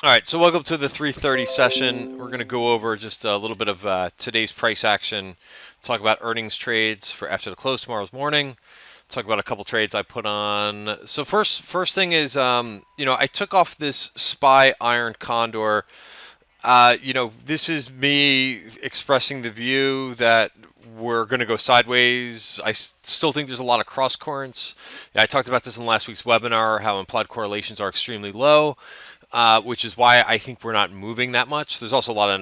All right, so welcome to the 3:30 session. We're going to go over just a little bit of today's price action, talk about earnings trades for after the close tomorrow's morning, talk about a couple trades I put on. So first thing is, I took off this SPY Iron Condor. This is me expressing the view that we're going to go sideways. I still think there's a lot of cross currents. Yeah, I talked about this in last week's webinar, how implied correlations are extremely low, which is why I think we're not moving that much. There's also a lot of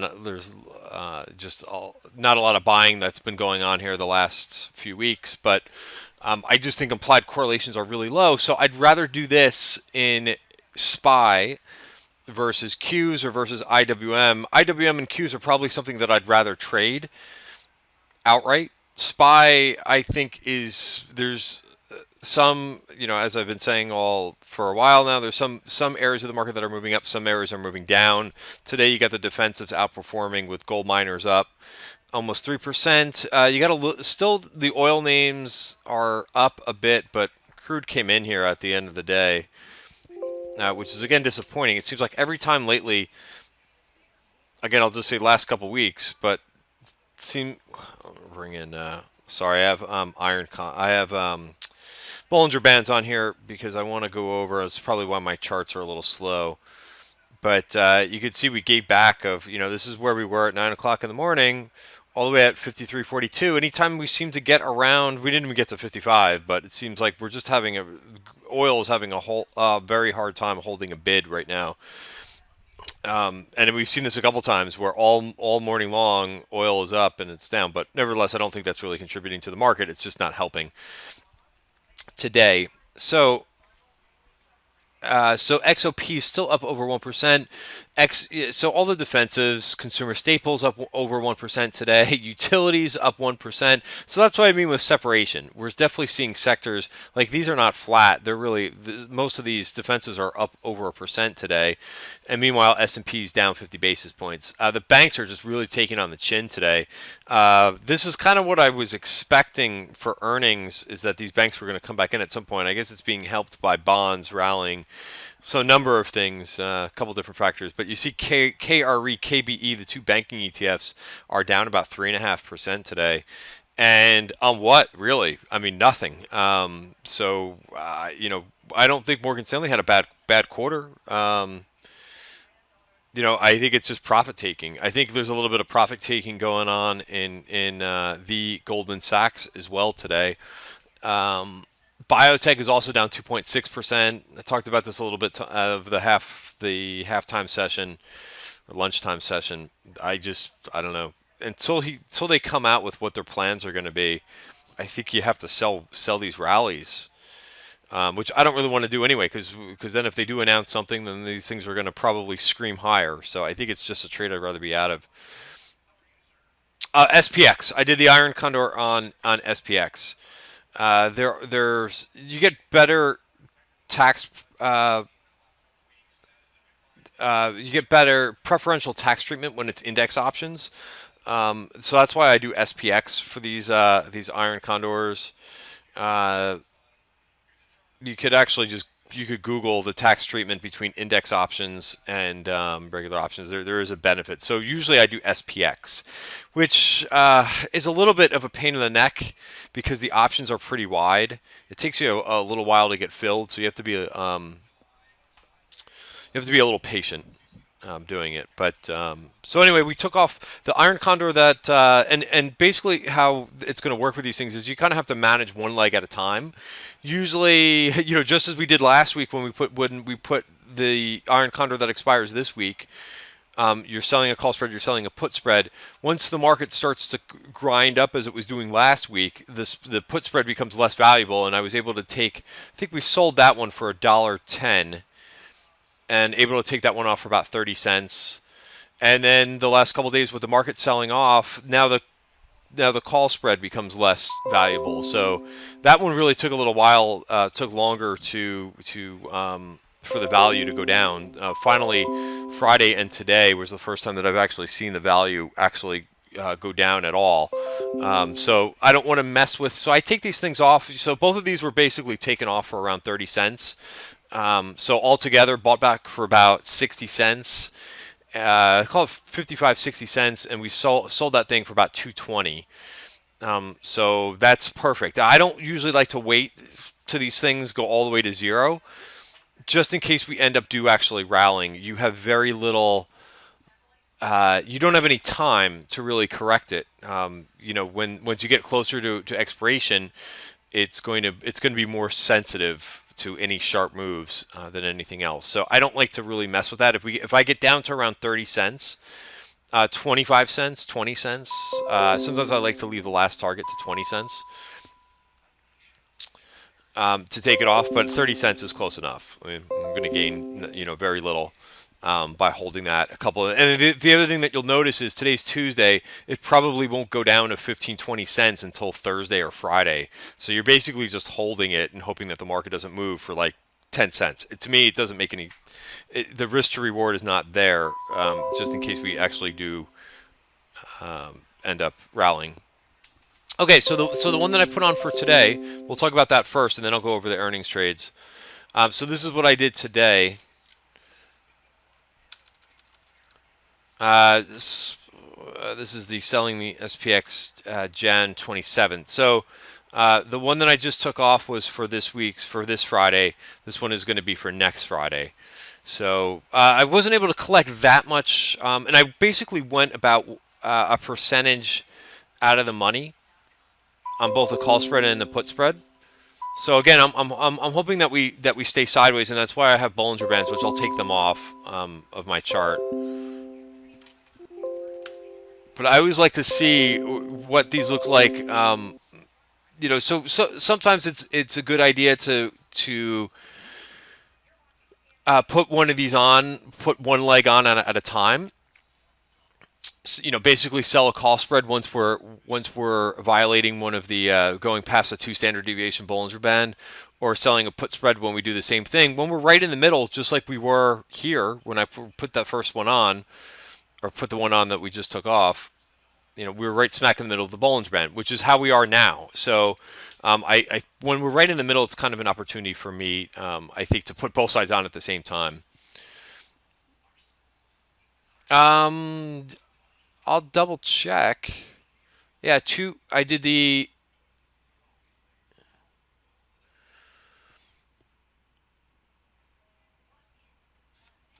not a lot of buying that's been going on here the last few weeks, but I just think implied correlations are really low. So I'd rather do this in SPY versus Qs or versus IWM. IWM and Qs are probably something that I'd rather trade outright. SPY, I think, there's some, as I've been saying all for a while now, there's some areas of the market that are moving up, some areas are moving down. Today you got the defensives outperforming with gold miners up almost 3%. You got still the oil names are up a bit, but crude came in here at the end of the day, which is again disappointing. It seems like every time lately, again I'll just say last couple weeks, but I'll bring in. Sorry, I have I have Bollinger Bands on here because I want to go over. It's probably why my charts are a little slow. But you could see we gave back of, this is where we were at 9 o'clock in the morning, all the way at 53.42. Anytime we seem to get around, we didn't even get to 55, but it seems like we're just oil is having a very hard time holding a bid right now. And we've seen this a couple times where all morning long oil is up and it's down, but nevertheless, I don't think that's really contributing to the market. It's just not helping today. So XOP is still up over 1%. So all the defensives, consumer staples up over 1% today. Utilities up 1%. So that's what I mean with separation. We're definitely seeing sectors like these are not flat. They're really most of these defensives are up over 1% today, and meanwhile S&P is down 50 basis points. The banks are just really taking on the chin today. This is kind of what I was expecting for earnings, is that these banks were going to come back in at some point. I guess it's being helped by bonds rallying. So a number of things, a couple different factors, but you see KRE, KBE, the two banking ETFs are down about 3.5% today, and on what really? I mean nothing. I don't think Morgan Stanley had a bad quarter. I think it's just profit taking. I think there's a little bit of profit taking going on in the Goldman Sachs as well today. Biotech is also down 2.6%. I talked about this a little bit of the halftime session or lunchtime session. I don't know, until they come out with what their plans are going to be. I think you have to sell these rallies, which I don't really want to do anyway, because then if they do announce something, then these things are going to probably scream higher. So I think it's just a trade I'd rather be out of. SPX. I did the Iron Condor on SPX. There's you get better tax. You get better preferential tax treatment when it's index options. So that's why I do SPX for these Iron Condors. You could actually you could Google the tax treatment between index options and regular options. There is a benefit. So usually I do SPX, which is a little bit of a pain in the neck because the options are pretty wide. It takes you a little while to get filled, so you have to be a little patient doing it. But so anyway, we took off the Iron Condor that and basically how it's going to work with these things is you kind of have to manage one leg at a time. Usually, just as we did last week when we put the Iron Condor that expires this week. You're selling a call spread, you're selling a put spread. Once the market starts to grind up as it was doing last week, the put spread becomes less valuable, and I was able to I think we sold that one for $1.10 and able to take that one off for about 30 cents. And then the last couple of days with the market selling off, now the call spread becomes less valuable. So that one really took a little while, took longer for the value to go down. Finally, Friday and today was the first time that I've actually seen the value actually go down at all. So I don't want to mess with. So I take these things off. So both of these were basically taken off for around 30 cents. So altogether, bought back for about 60 cents. Call it 55, 60 cents, and we sold that thing for about 220. So that's perfect. I don't usually like to wait to these things go all the way to zero, just in case we end up actually rallying. You have very little. You don't have any time to really correct it. When once you get closer to expiration, it's going to be more sensitive to any sharp moves than anything else. So I don't like to really mess with that. If I get down to around 30 cents, 25 cents, 20 cents. Sometimes I like to leave the last target to 20 cents to take it off, but 30 cents is close enough. I mean, I'm going to gain, very little by holding that a couple. And the other thing that you'll notice is today's Tuesday. It probably won't go down to 15, 20 cents until Thursday or Friday. So you're basically just holding it and hoping that the market doesn't move for like 10 cents. To me, it doesn't make any. The risk to reward is not there, just in case we actually do end up rallying. Okay, so the one that I put on for today, we'll talk about that first, and then I'll go over the earnings trades. So this is what I did today. This is the selling the SPX Jan 27th. So the one that I just took off was for this Friday. This one is going to be for next Friday. So I wasn't able to collect that much, and I basically went about a percentage out of the money on both the call spread and the put spread. So again, I'm hoping that we stay sideways, and that's why I have Bollinger Bands, which I'll take them off of my chart. But I always like to see what these look like. So sometimes it's a good idea to put one of these on, put one leg on at a time. Basically sell a call spread once we're violating one of the going past the 2 standard deviation Bollinger Band, or selling a put spread when we do the same thing. When we're right in the middle, just like we were here when I put that first one on, or put the one on that we just took off. We were right smack in the middle of the Bollinger Band, which is how we are now. So when we're right in the middle, it's kind of an opportunity for me, I think, to put both sides on at the same time. I'll double check. Yeah, I did the.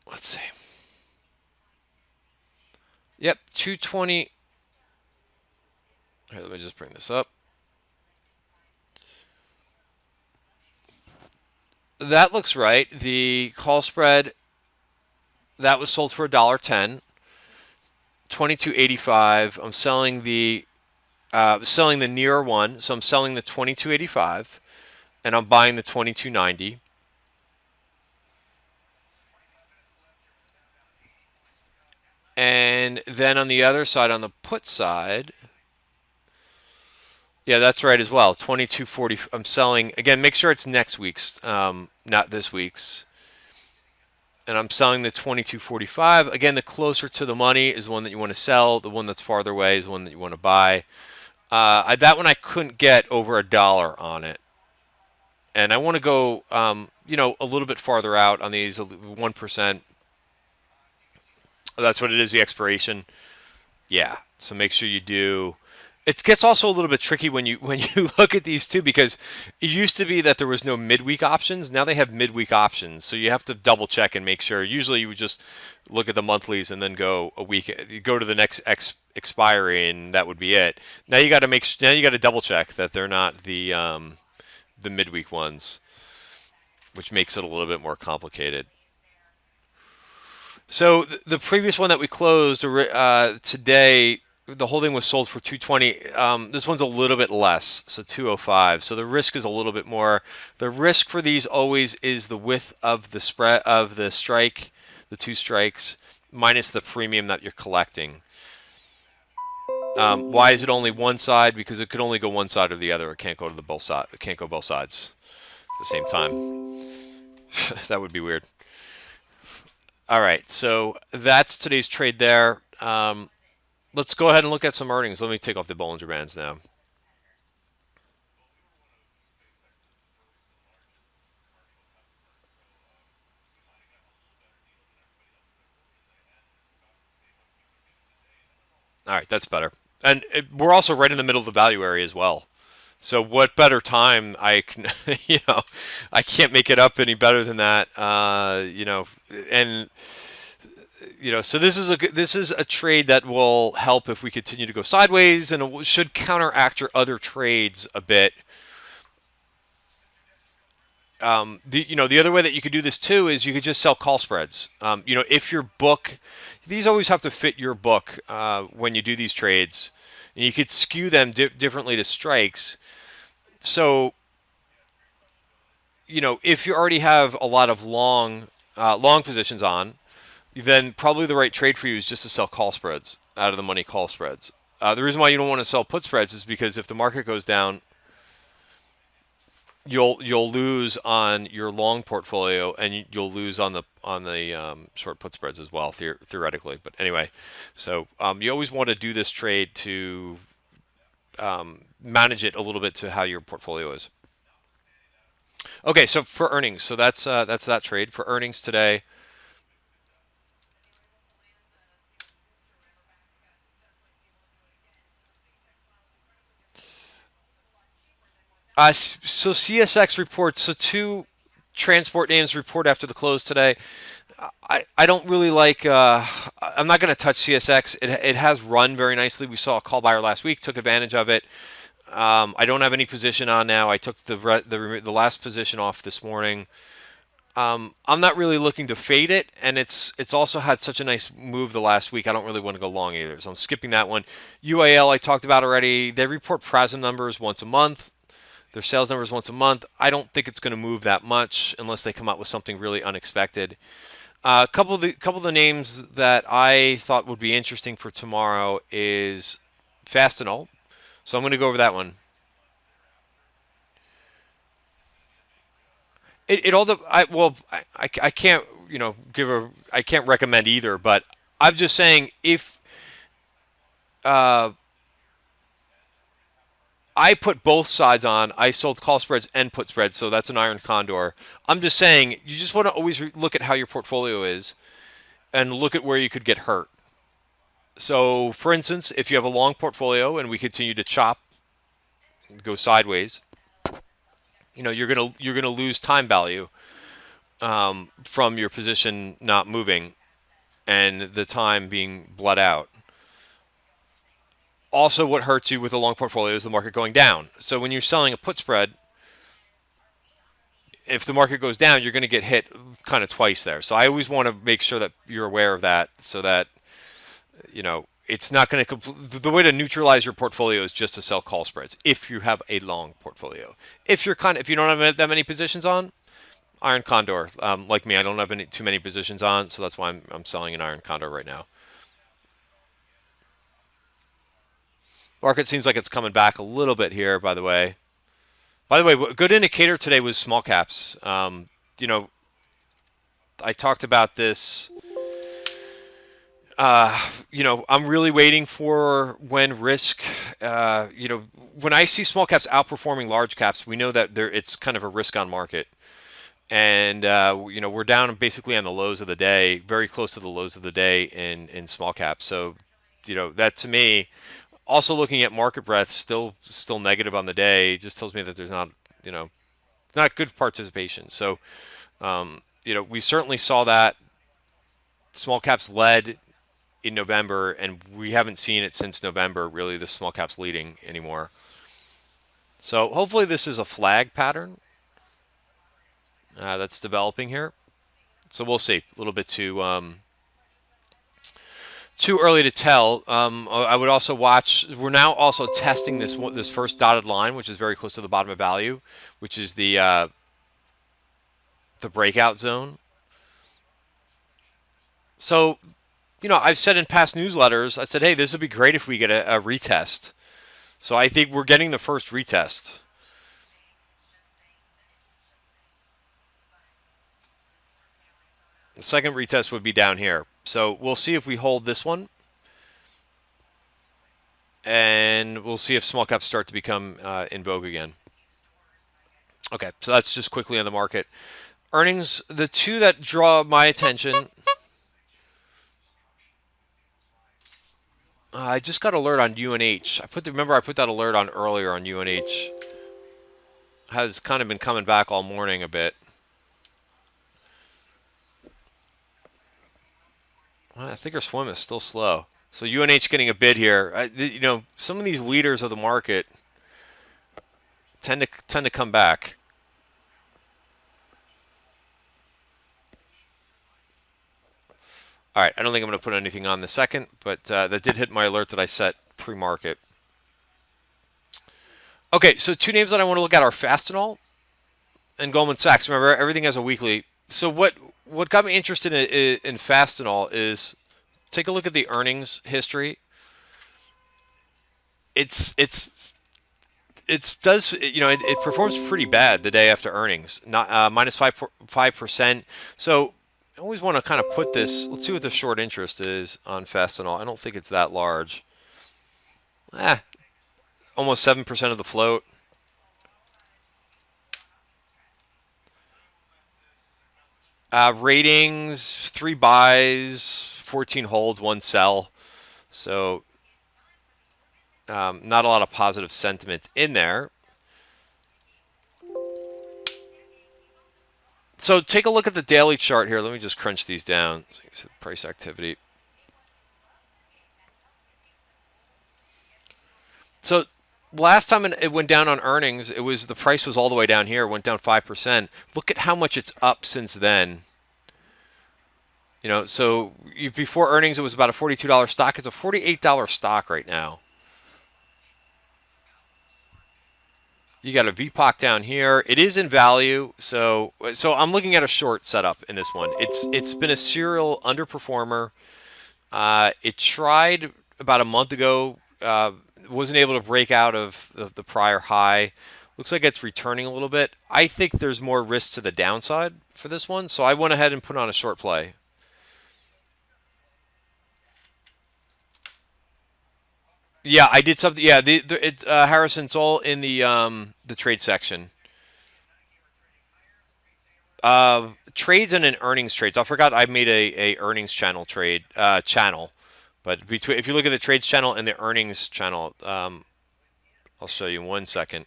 Let's see. Yep, 220. Here, let me just bring this up. That looks right. The call spread that was sold for $1.10. 22.85. I'm selling the nearer one, so I'm selling the 22.85, and I'm buying the 22.90. And then on the other side, on the put side, yeah, that's right as well. 22.40. I'm selling again. Make sure it's next week's, not this week's. And I'm selling the 22.45. Again, the closer to the money is the one that you want to sell. The one that's farther away is the one that you want to buy. That one I couldn't get over $1 on it, and I want to go, a little bit farther out on these, 1%. That's what it is. The expiration. Yeah. So make sure you do. It gets also a little bit tricky when you look at these too, because it used to be that there was no midweek options. Now they have midweek options, so you have to double check and make sure. Usually you would just look at the monthlies and then go a week, you go to the next expiry, and that would be it. Now you got to double check that they're not the midweek ones, which makes it a little bit more complicated. So the previous one that we closed today, the holding was sold for 220. This one's a little bit less, so 205. So the risk is a little bit more. The risk for these always is the width of the spread of the strike, the 2 strikes, minus the premium that you're collecting. Why is it only one side? Because it could only go one side or the other. It can't go both sides. It can't go both sides at the same time. That would be weird. All right, so that's today's trade there. Let's go ahead and look at some earnings. Let me take off the Bollinger Bands now. All right, that's better. And we're also right in the middle of the value area as well. So what better time I can, I can't make it up any better than that. And so this is a trade that will help if we continue to go sideways, and it should counteract your other trades a bit. The other way that you could do this too is you could just sell call spreads. If your book, these always have to fit your book when you do these trades, and you could skew them differently to strikes. So, if you already have a lot of long positions on, then probably the right trade for you is just to sell call spreads, out of the money call spreads. The reason why you don't want to sell put spreads is because if the market goes down, you'll lose on your long portfolio, and you'll lose on the short put spreads as well, theoretically. But anyway, so you always want to do this trade to manage it a little bit to how your portfolio is. Okay, so for earnings, so that's that trade for earnings today. So CSX reports. So two transport names report after the close today. I don't really like. I'm not going to touch CSX. It has run very nicely. We saw a call buyer last week, took advantage of it. I don't have any position on now. I took the last position off this morning. I'm not really looking to fade it, and it's also had such a nice move the last week. I don't really want to go long either, so I'm skipping that one. UAL I talked about already. They report PRASM numbers once a month. Their sales numbers once a month. I don't think it's going to move that much unless they come out with something really unexpected. A couple of the names that I thought would be interesting for tomorrow is Fastenal. So I'm going to go over that one. It all I can't I can't recommend either, but I'm just saying if uh, I put both sides on. I sold call spreads and put spreads, so that's an iron condor. I'm just saying you just want to always look at how your portfolio is and look at where you could get hurt. So, for instance, if you have a long portfolio and we continue to chop, go sideways, you're gonna lose time value from your position not moving and the time being bled out. Also, what hurts you with a long portfolio is the market going down. So when you're selling a put spread, if the market goes down, you're going to get hit kind of twice there. So I always want to make sure that you're aware of that, so that it's not going to. The way to neutralize your portfolio is just to sell call spreads if you have a long portfolio. If you don't have that many positions on, iron condor. Like me, I don't have too many positions on, so that's why I'm selling an iron condor right now. Market seems like it's coming back a little bit here, by the way. A good indicator today was small caps. I talked about this. I'm really waiting for when risk, when I see small caps outperforming large caps, we know that it's kind of a risk on market. And, we're down basically on the lows of the day, very close to the lows of the day in small caps. So, that to me, also looking at market breadth, still negative on the day, just tells me that there's not good participation. So, we certainly saw that small caps led in November, and we haven't seen it since November, really, the small caps leading anymore. So hopefully this is a flag pattern that's developing here. So we'll see. A little bit too early to tell. I would also watch. We're now also testing this first dotted line, which is very close to the bottom of value, which is the breakout zone. So, I've said in past newsletters, I said, hey, this would be great if we get a retest. So I think we're getting the first retest. The second retest would be down here. So we'll see if we hold this one. And we'll see if small caps start to become in vogue again. Okay, so that's just quickly on the market. Earnings, the two that draw my attention. I just got alert on UNH. Remember I put that alert on earlier on UNH. Has kind of been coming back all morning a bit. Well, I think Thinkorswim is still slow. So UNH getting a bid here. Some of these leaders of the market tend to come back. All right, I don't think I'm going to put anything on the second, but that did hit my alert that I set pre-market. Okay, so two names that I want to look at are Fastenal and Goldman Sachs. Remember, everything has a weekly. So what got me interested in Fastenal is take a look at the earnings history. It performs pretty bad the day after earnings, not minus 5%. So I always want to kind of put this. Let's see what the short interest is on Fastenal. I don't think it's that large. Almost 7% of the float. Ratings: 3 buys, 14 holds, 1 sell. So not a lot of positive sentiment in there. So take a look at the daily chart here. Let me just crunch these down. So price activity. So last time it went down on earnings, the price was all the way down here, went down 5%. Look at how much it's up since then. So before earnings, it was about a $42 stock. It's a $48 stock right now. You got a VPOC down here. It is in value, so I'm looking at a short setup in this one. It's been a serial underperformer. It tried about a month ago, wasn't able to break out of the prior high. Looks like it's returning a little bit. I think there's more risk to the downside for this one, so I went ahead and put on a short play. Yeah, I did something. Yeah, Harrison, it's all in the trade section. Trades and an earnings trades. I forgot I made a earnings channel, but if you look at the trades channel and the earnings channel, I'll show you in 1 second.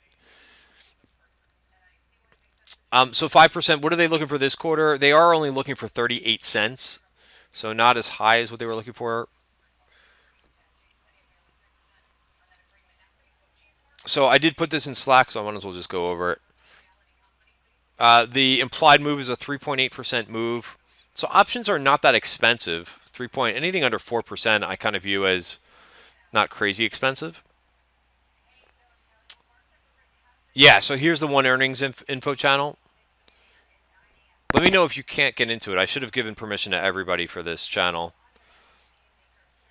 So 5%. What are they looking for this quarter? They are only looking for 38 cents, so not as high as what they were looking for. So I did put this in Slack, so I might as well just go over it. The implied move is a 3.8% move. So options are not that expensive. Anything under 4%, I kind of view as not crazy expensive. Yeah. So here's the one earnings info channel. Let me know if you can't get into it. I should have given permission to everybody for this channel.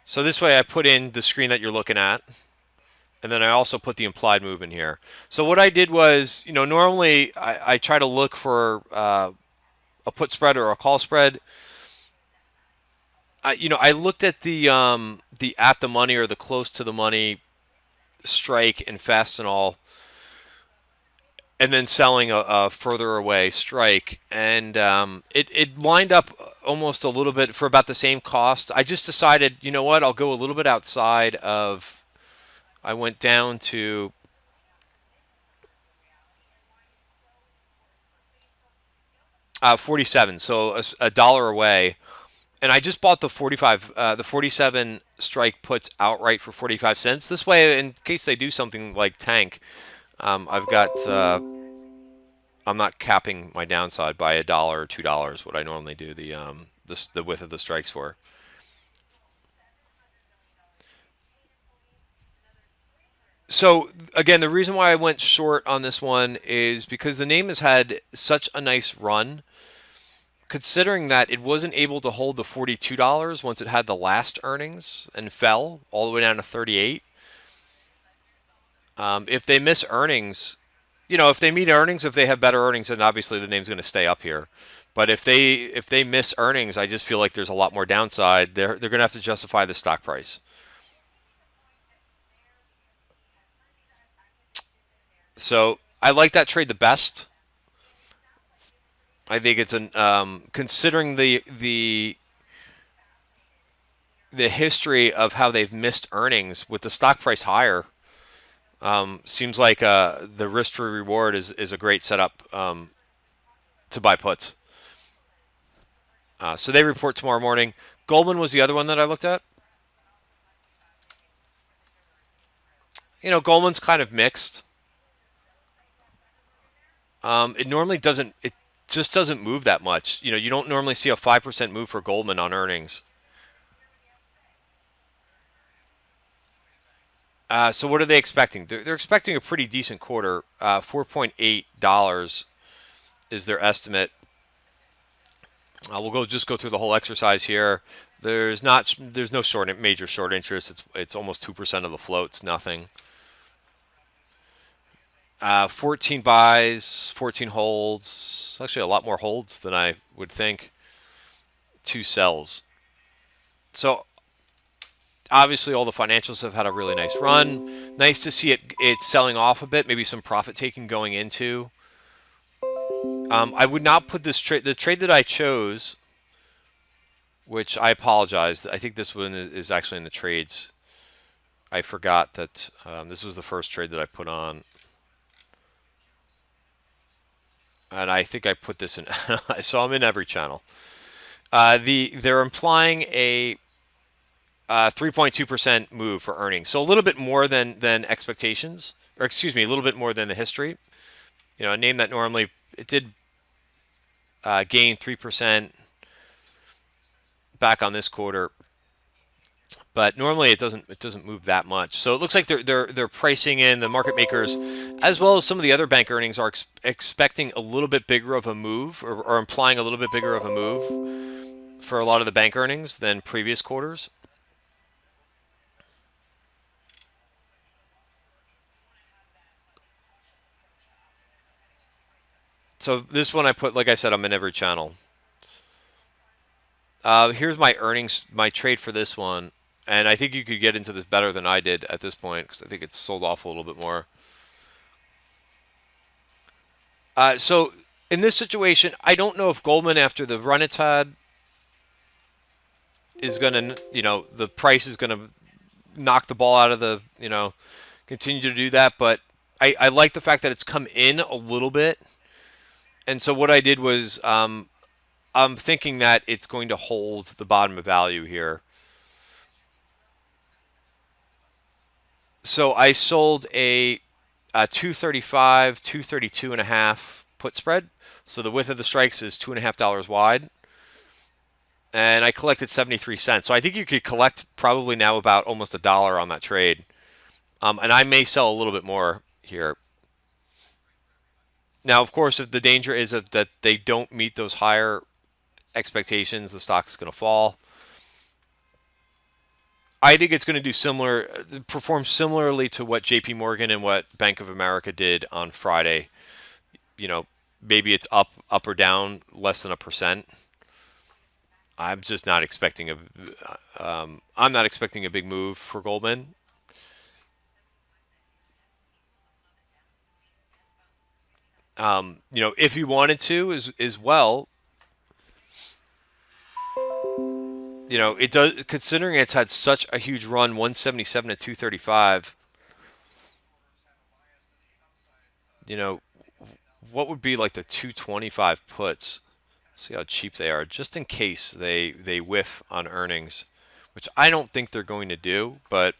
So this way, I put in the screen that you're looking at. And then I also put the implied move in here. So what I did was, normally I try to look for a put spread or a call spread. I looked at the at the money or the close to the money strike in Fastenal, and then selling a further away strike, and it lined up almost a little bit for about the same cost. I just decided, you know what, I'll go a little bit outside of. I went down to 47, so a dollar away, and I just bought the 47 strike puts outright for 45 cents. This way, in case they do something like tank, I've got. I'm not capping my downside by $1 or $2. What I normally do the width of the strikes for. So again, the reason why I went short on this one is because the name has had such a nice run. Considering that it wasn't able to hold the $42 once it had the last earnings and fell all the way down to 38. If they miss earnings, if they meet earnings, if they have better earnings, then obviously the name's going to stay up here. But if they miss earnings, I just feel like there's a lot more downside. They're going to have to justify the stock price. So I like that trade the best. I think it's considering the the history of how they've missed earnings with the stock price higher. Seems like the risk to reward is a great setup to buy puts. So they report tomorrow morning. Goldman was the other one that I looked at. Goldman's kind of mixed. It normally doesn't. It just doesn't move that much. You don't normally see a 5% move for Goldman on earnings. So what are they expecting? They're expecting a pretty decent quarter. $4.8 is their estimate. We'll just go through the whole exercise here. There's no major short interest. It's almost 2% of the float. It's nothing. 14 buys, 14 holds. Actually, a lot more holds than I would think. 2 sells. So obviously, all the financials have had a really nice run. Nice to see it selling off a bit. Maybe some profit taking going into. I would not put this trade. The trade that I chose, which I apologize. I think this one is actually in the trades. I forgot that this was the first trade that I put on. And I think I put this in. So I'm in every channel. They're implying a 3.2% move for earnings, so a little bit more than expectations, or excuse me, a little bit more than the history. A name that normally it did gain 3% back on this quarter, but normally it doesn't move that much. So it looks like they're pricing in the market makers, as well as some of the other bank earnings are expecting a little bit bigger of a move, or implying a little bit bigger of a move for a lot of the bank earnings than previous quarters. So this one I put, like I said, I'm in every channel. Here's my earnings, my trade for this one. And I think you could get into this better than I did at this point, because I think it's sold off a little bit more. So in this situation, I don't know if Goldman, after the run it's had, is going to, the price is going to knock the ball out of the, continue to do that. But I like the fact that it's come in a little bit. And so what I did was I'm thinking that it's going to hold the bottom of value here. So I sold a 235, 232 and a half put spread. So the width of the strikes is $2.50 wide. And I collected 73 cents. So I think you could collect probably now about almost $1 on that trade. And I may sell a little bit more here. Now, of course, if the danger is that they don't meet those higher expectations, the stock's going to fall. I think it's going to perform similarly to what JP Morgan and what Bank of America did on Friday. Maybe it's up or down less than 1%. I'm just not expecting I'm not expecting a big move for Goldman. If you wanted to as well, it does, considering it's had such a huge run, 177 to 235. What would be like the 225 puts? See how cheap they are, just in case they whiff on earnings, which I don't think they're going to do, but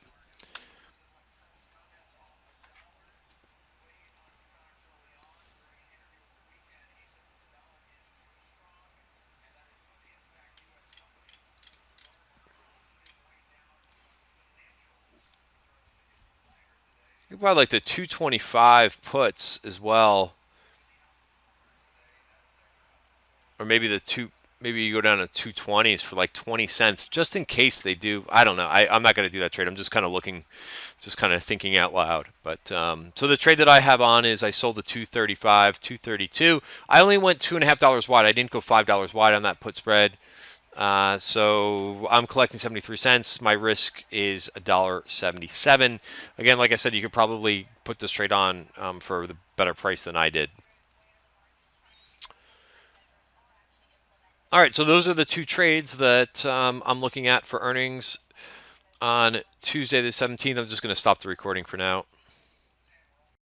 you probably like the 225 puts as well, or maybe maybe you go down to 220s for like 20 cents, just in case they do. I don't know. I'm not going to do that trade. I'm just kind of looking, just kind of thinking out loud. But so the trade that I have on is I sold the 235, 232. I only went $2.50 wide. I didn't go $5 wide on that put spread. So I'm collecting 73 cents. My risk is $1.77. Again, like I said, you could probably put this trade on for the better price than I did. All right, so those are the two trades that I'm looking at for earnings on Tuesday the 17th. I'm just going to stop the recording for now.